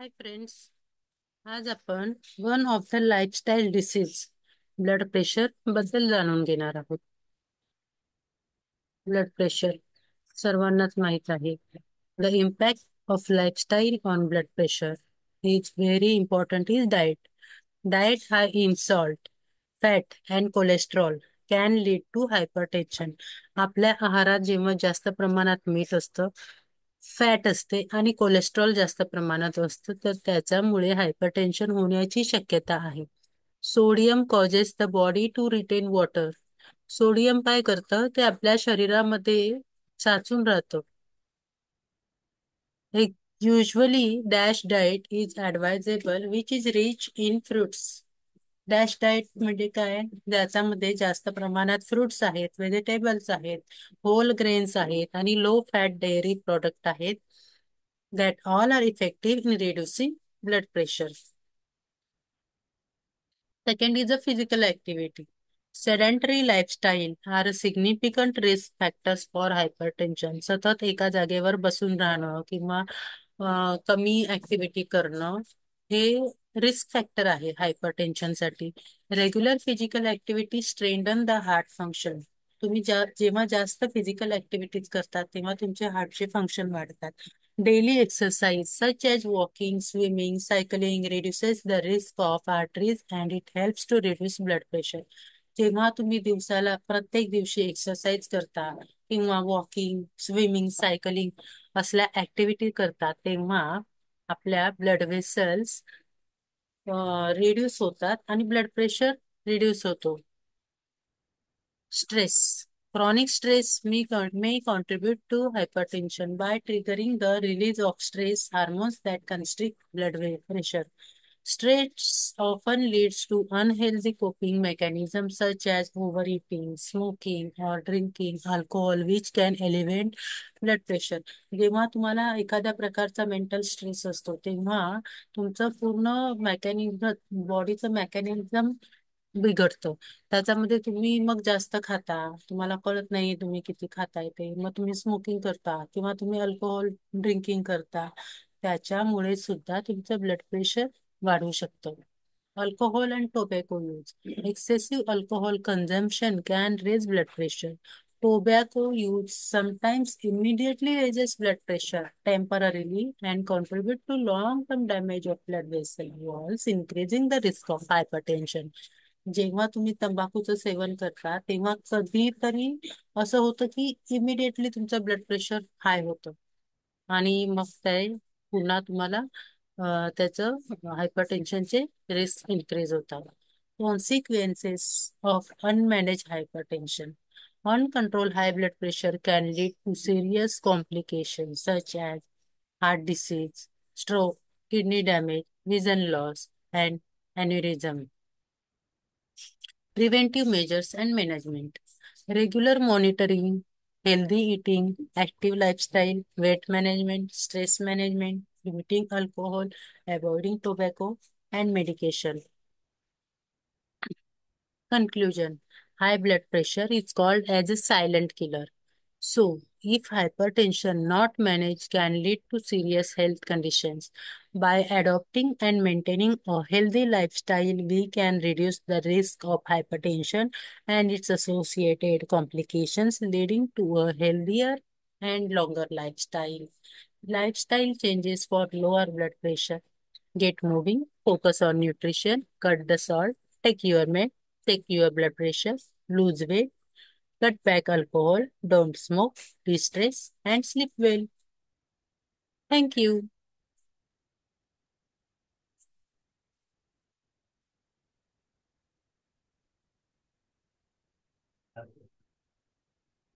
हाय friends. आज आपण one of the lifestyle disease blood pressure बद्दल जाणून घेणार आहोत. ब्लड प्रेशर सर्वांनाच माहित आहे. The impact of lifestyle on blood pressure is very important is diet. Diet high in salt, fat and cholesterol can lead to hypertension. आपल्या आहारात जेव्हा जास्त प्रमाणात मीठ असतं, फॅट असते आणि कोलेस्ट्रॉल जास्त प्रमाणात असतं, तर त्याच्यामुळे हायपरटेन्शन होण्याची शक्यता आहे. Sodium causes the body to retain water. Sodium काय करतं, ते आपल्या शरीरामध्ये साचून राहतं. एक usually dash diet is advisable which is rich in fruits. Dash diet म्हणजे काय? ज्याच्यामध्ये जास्त प्रमाणात फ्रुट्स आहेत, व्हेजिटेबल्स आहेत, होल ग्रेन्स आहेत आणि लो फॅट डेअरी प्रोडक्ट आहेत. That all are effective in reducing blood pressure. Second is a physical activity. Sedentary lifestyle are a significant risk factors for hypertension. सतत एका जागेवर बसून राहणं किंवा कमी ऍक्टिव्हिटी करणं हे रिस्क फॅक्टर आहे हायपरटेन्शन साठी. Regular physical activity strengthen the heart function. तुम्ही जेव्हा जास्त फिजिकल ऍक्टिव्हिटीज करतात तेव्हा तुमचे हार्टचे फंक्शन वाढतात. Daily exercise such as walking, swimming, cycling reduces the risk of arteries and it helps to reduce blood pressure. जेव्हा तुम्ही दिवसाला प्रत्येक दिवशी एक्सरसाइज करता किंवा वॉकिंग, स्विमिंग, सायकलिंग असल्या ऍक्टिव्हिटी करता तेव्हा आपल्या ब्लड व्हेसल्स रिड्यूस होतात आणि ब्लड प्रेशर रिड्यूस होतो. Stress. Chronic stress may contribute to hypertension by triggering the release of stress hormones that constrict blood pressure. Stress often leads to unhealthy coping mechanisms such as overeating, smoking, or drinking alcohol, which can elevate blood pressure. जेव्हा तुम्हाला एखाद्या प्रकारचा mental stress असतो तेव्हा तुमचं पूर्ण mechanism, बॉडीचं mechanism बिघडतं. त्याच्यामध्ये तुम्ही मग जास्त खाता, तुम्हाला कळत नाही तुम्ही किती खाताय ते, मग तुम्ही स्मोकिंग करता किंवा तुम्ही अल्कोहोल ड्रिंकिंग करता. त्याच्यामुळे सुद्धा तुमचं ब्लड प्रेशर वाढू शकतं. Alcohol and tobacco use. Excessive alcohol consumption can raise blood pressure. Tobacco use sometimes immediately raises blood pressure temporarily and contribute to long-term damage of blood vessel walls, increasing the risk of hypertension. जेव्हा तुम्ही तंबाखूचं सेवन करता तेव्हा कधीतरी असं होतं की immediately तुमचं blood pressure हाय होतं आणि मग ते पुन्हा तुम्हाला त्याचं हायपरटेन्शनचे रिस्क इन्क्रीज होतात. Consequences of unmanaged hypertension. Uncontrolled high blood pressure can lead to serious complications such as heart disease, stroke, kidney damage, vision loss, and aneurysm. Preventive measures and management. Regular monitoring, healthy eating, active lifestyle, weight management, stress management, limiting alcohol, avoiding tobacco, and medication. Conclusion. High blood pressure is called as a silent killer. So, if hypertension not managed can lead to serious health conditions, by adopting and maintaining a healthy lifestyle, we can reduce the risk of hypertension and its associated complications, leading to a healthier and longer lifestyle. Lifestyle changes for lower blood pressure. Get moving, focus on nutrition, cut the salt, take your med, take your blood pressure, lose weight, cut back alcohol, don't smoke, de-stress, and sleep well. Thank you.